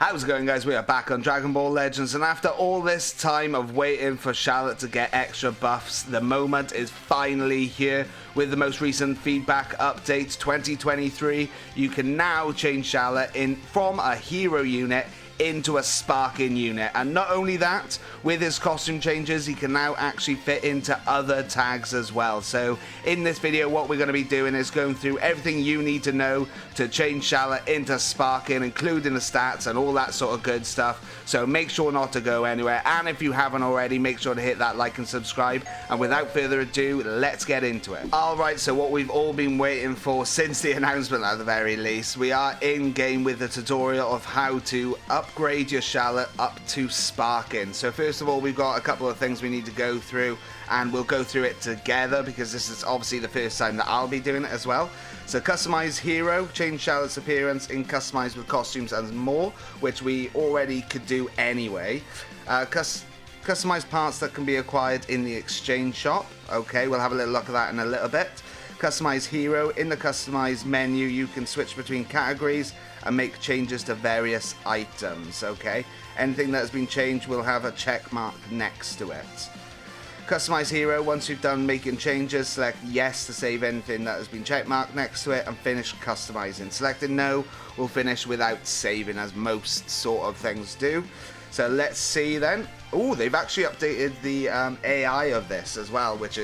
How's it going, guys? We are back on Dragon Ball Legends, and after all this time of waiting for Shallot to get extra buffs, the moment is finally here. With the most recent feedback update 2023, you can now change Shallot from a hero unit into a sparking unit. And not only that, with his costume changes, he can now actually fit into other tags as well. So in this video, what we're going to be doing is going through everything you need to know to change Shallot into sparking, including the stats and all that sort of good stuff. So make sure not to go anywhere, and if you haven't already, make sure to hit that like and subscribe. And without further ado, let's get into it. Alright, so what we've all been waiting for since the announcement at the very least, we are in game with the tutorial of how to upgrade your Shallot up to sparking. So first of all, we've got a couple of things we need to go through, and we'll go through it together because this is obviously the first time that I'll be doing it as well. So customize hero, change Shallot's appearance in customize with costumes and more, which we already could do anyway. Customize parts that can be acquired in the exchange shop. Okay, we'll have a little look at that in a little bit. Customize hero, in the customize menu you can switch between categories and make changes to various items. Okay, anything that has been changed will have a check mark next to it. Customize hero, once you've done making changes, select yes to save anything that has been checkmarked next to it and finish customizing. Selecting no will finish without saving, as most sort of things do. So let's see then. Oh, they've actually updated the AI of this as well, which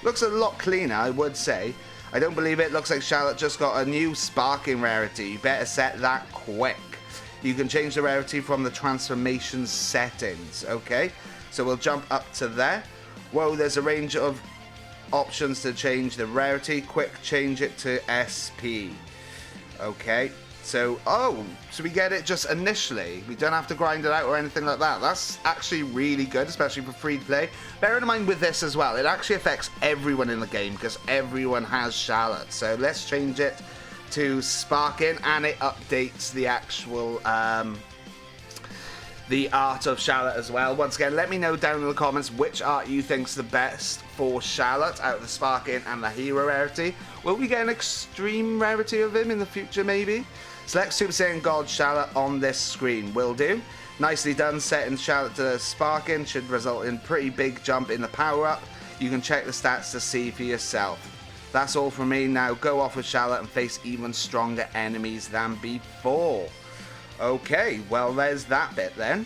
looks a lot cleaner, I would say. I don't believe it. Looks like Shallot just got a new sparking rarity. You better set that quick. You can change the rarity from the transformation settings. Okay, so we'll jump up to there. Whoa, there's a range of options to change the rarity. Quick, change it to SP. Okay, so we get it just initially. We don't have to grind it out or anything like that. That's actually really good, especially for free to play. Bear in mind with this as well, it actually affects everyone in the game because everyone has Shallot. So let's change it to sparking, and it updates the actual the art of Shallot as well. Once again, let me know down in the comments which art you think's the best for Shallot out of the sparking and the hero rarity. Will we get an extreme rarity of him in the future maybe? Select Super Saiyan God Shallot on this screen. Will do. Nicely done. Setting Shallot to sparking should result in pretty big jump in the power up. You can check the stats to see for yourself. That's all from me. Now go off with Shallot and face even stronger enemies than before. Okay, well there's that bit then.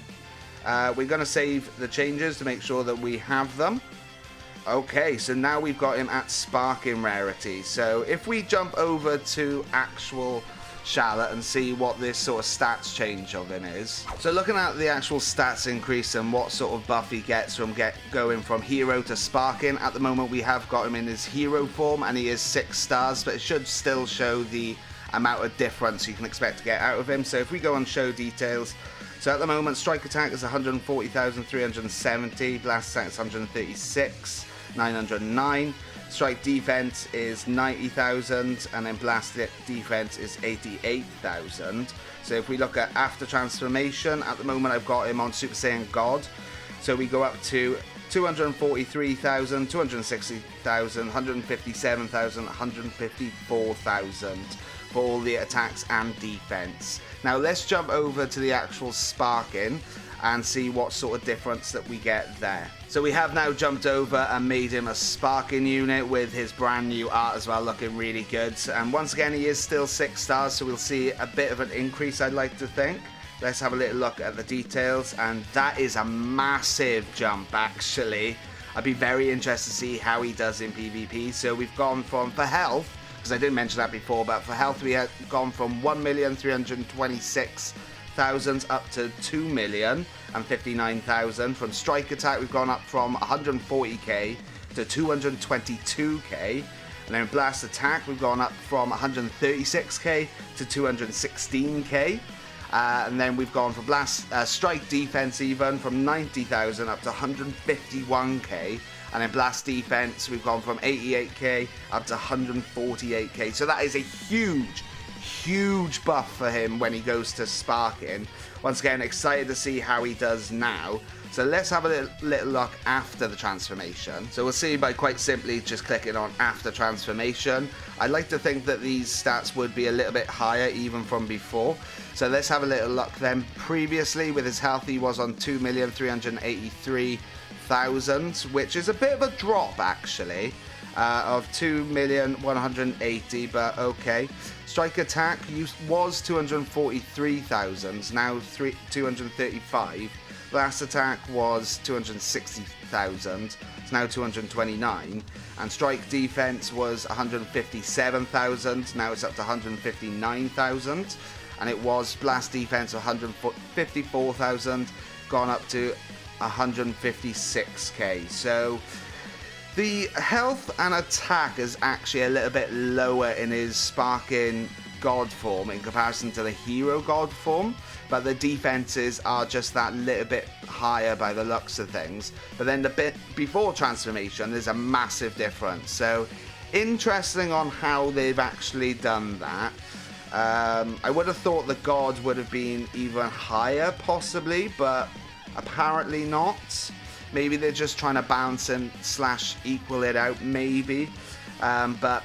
We're going to save the changes to make sure that we have them. Okay, so now we've got him at sparking rarity. So if we jump over to actual Shallot and see what this sort of stats change of him is. So looking at the actual stats increase and what sort of buff he gets from going from hero to sparking, at the moment we have got him in his hero form and he is 6 stars, but it should still show the amount of difference you can expect to get out of him. So if we go on show details, so at the moment strike attack is 140,370, blast attack is 136,909, strike defense is 90,000, and then blast defense is 88,000. So if we look at after transformation, at the moment I've got him on Super Saiyan God, so we go up to 243,000, 260,000, 157,000, 154,000 for all the attacks and defense. Now let's jump over to the actual sparking and see what sort of difference that we get there. So we have now jumped over and made him a sparking unit with his brand new art as well, looking really good. And once again, he is still 6 stars, so we'll see a bit of an increase, I'd like to think. Let's have a little look at the details, and that is a massive jump actually. I'd be very interested to see how he does in PvP. So we've gone from, for health, because I didn't mention that before, but for health we have gone from 1,326,000 up to 2,059,000. From strike attack we've gone up from 140k to 222k. And then blast attack we've gone up from 136k to 216k. And then we've gone from strike defense even from 90,000 up to 151k. And then blast defense we've gone from 88k up to 148k. So that is a huge huge buff for him when he goes to sparking. Once again, excited to see how he does now. So let's have a little look after the transformation. So we'll see by quite simply just clicking on after transformation. I'd like to think that these stats would be a little bit higher even from before. So let's have a little look then. Previously with his health he was on 2,383,000, which is a bit of a drop actually, of 2,180,000, but okay. Strike attack was 243,000, now 235. Last attack was 260,000, it's now 229, and strike defense was 157,000, now it's up to 159,000, and it was blast defense 154,000, gone up to 156k. So the health and attack is actually a little bit lower in his sparking god form in comparison to the hero god form, but the defenses are just that little bit higher by the looks of things. But then the bit before transformation, there's a massive difference. So interesting on how they've actually done that. I would have thought the god would have been even higher possibly, but apparently not. Maybe they're just trying to balance and slash equal it out maybe, but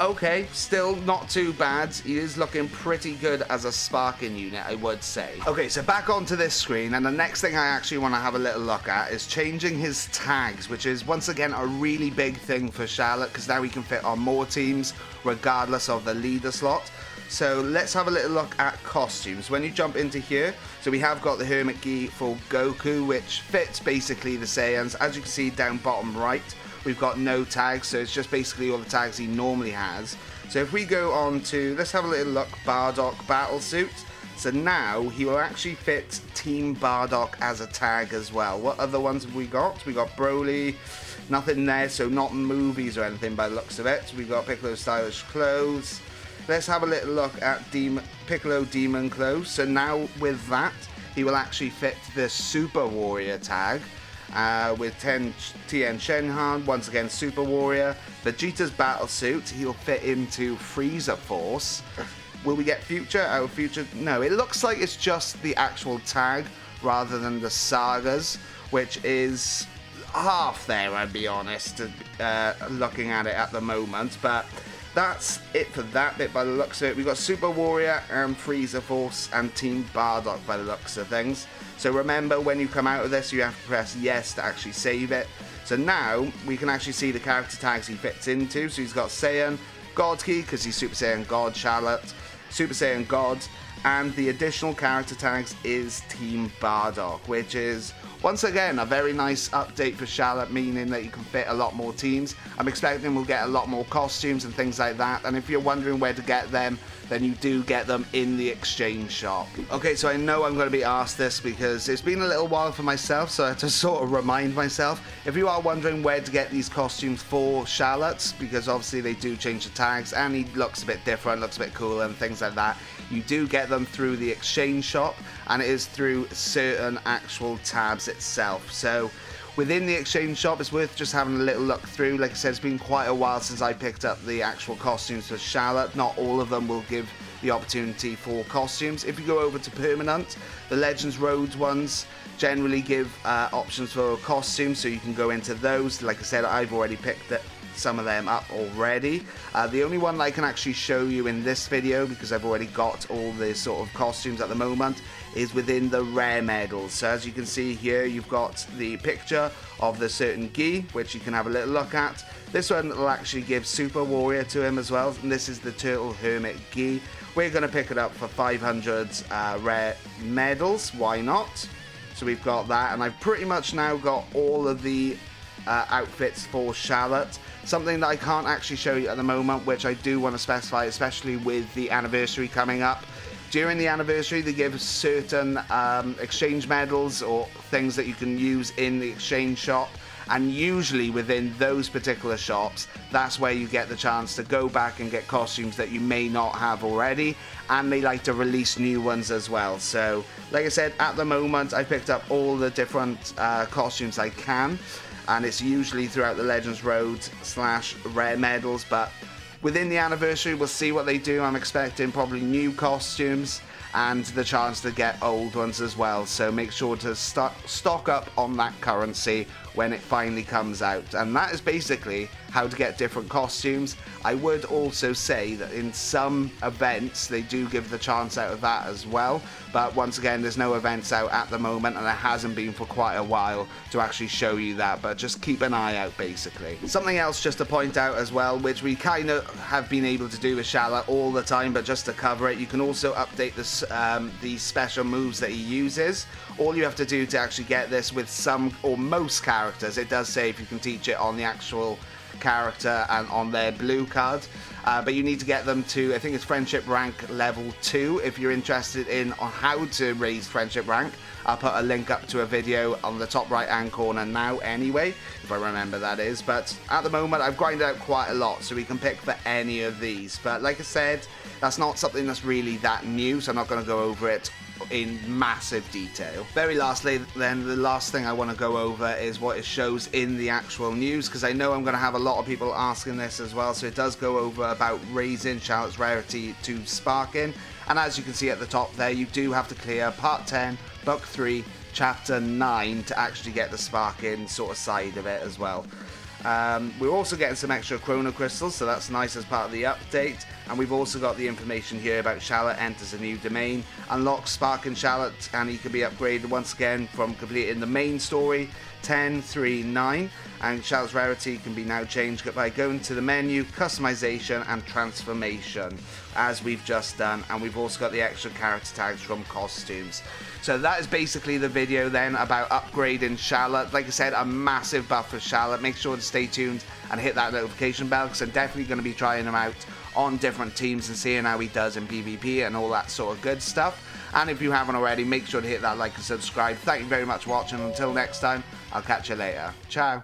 okay, still not too bad. He is looking pretty good as a sparking unit, I would say. Okay, so back onto this screen, and the next thing I actually want to have a little look at is changing his tags, which is once again a really big thing for Shallot, because now he can fit on more teams regardless of the leader slot. So let's have a little look at costumes. When you jump into here, so we have got the Hermit Gi for Goku, which fits basically the Saiyans. As you can see down bottom right, we've got no tags, so it's just basically all the tags he normally has. So if we go on to, let's have a little look, Bardock Battlesuit. So now he will actually fit Team Bardock as a tag as well. What other ones have we got? We got Broly, nothing there, so not movies or anything by the looks of it. We got Piccolo Stylish Clothes. Let's have a little look at Piccolo Demon Clothes. So now with that, he will actually fit the Super Warrior tag. With Tien Shenhan, once again Super Warrior. Vegeta's battle suit, he'll fit into Frieza Force. Will we get Future out of Future? No, it looks like it's just the actual tag rather than the sagas, which is half there, I'll be honest, looking at it at the moment. But that's it for that bit by the looks of it. We've got Super Warrior and Frieza Force and Team Bardock by the looks of things. So remember, when you come out of this, you have to press yes to actually save it. So now we can actually see the character tags he fits into. So he's got Saiyan, God Ki, because he's Super Saiyan God, Shallot, Super Saiyan God, and the additional character tags is Team Bardock, which is once again a very nice update for Shallot, meaning that you can fit a lot more teams. I'm expecting we'll get a lot more costumes and things like that, and if you're wondering where to get them, then you do get them in the exchange shop. Okay, so I know I'm going to be asked this because it's been a little while for myself, so I have to sort of remind myself. If you are wondering where to get these costumes for Shallot, because obviously they do change the tags and he looks a bit different, looks a bit cooler and things like that, you do get them through the exchange shop, and it is through certain actual tabs itself. So within the exchange shop, it's worth just having a little look through. Like I said, it's been quite a while since I picked up the actual costumes for Shallot. Not all of them will give the opportunity for costumes. If you go over to Permanent, the Legends Road ones generally give options for costumes, so you can go into those. Like I said, I've already picked some of them up already. The only one that I can actually show you in this video, because I've already got all the sort of costumes at the moment, is within the rare medals. So as you can see here, you've got the picture of the certain gi, which you can have a little look at. This one will actually give Super Warrior to him as well, and this is the Turtle Hermit gi. We're going to pick it up for 500 rare medals, why not? So we've got that, and I've pretty much now got all of the outfits for Shallot. Something that I can't actually show you at the moment, which I do want to specify, especially with the anniversary coming up. During the anniversary, they give certain exchange medals or things that you can use in the exchange shop, and usually within those particular shops, that's where you get the chance to go back and get costumes that you may not have already, and they like to release new ones as well. So like I said, at the moment I picked up all the different costumes I can, and it's usually throughout the Legends Road / rare medals, but Within the anniversary, we'll see what they do. I'm expecting probably new costumes and the chance to get old ones as well. So make sure to stock up on that currency when it finally comes out. And that is basically how to get different costumes. I would also say that in some events they do give the chance out of that as well, but once again there's no events out at the moment, and there hasn't been for quite a while to actually show you that, but just keep an eye out basically. Something else just to point out as well, which we kind of have been able to do with Shallot all the time, but just to cover it, you can also update the special moves that he uses. All you have to do to actually get this with some or most characters, it does say if you can teach it on the actual character and on their blue card, but you need to get them to, I think it's friendship rank level 2 if you're interested in on how to raise friendship rank. I'll put a link up to a video on the top right hand corner now anyway, if I remember that is, but at the moment I've grinded out quite a lot so we can pick for any of these, but like I said, that's not something that's really that new, so I'm not going to go over it in massive detail. Very lastly then, the last thing I want to go over is what it shows in the actual news, because I know I'm going to have a lot of people asking this as well. So it does go over about raising Shallot's rarity to Sparking, and as you can see at the top there, you do have to clear part 10 book 3 chapter 9 to actually get the Sparking sort of side of it as well. We're also getting some extra chrono crystals, so that's nice as part of the update. And we've also got the information here about Shallot enters a new domain, unlocks Sparking Shallot, and he can be upgraded once again from completing the main story 10.3.9, and Shallot's rarity can be now changed by going to the menu, customization and transformation, as we've just done. And we've also got the extra character tags from costumes. So that is basically the video then about upgrading Shallot. Like I said, a massive buff for Shallot. Make sure to stay tuned and hit that notification bell, because I'm definitely going to be trying him out on different teams and seeing how he does in PvP and all that sort of good stuff. And if you haven't already, make sure to hit that like and subscribe. Thank you very much for watching. Until next time, I'll catch you later. Ciao.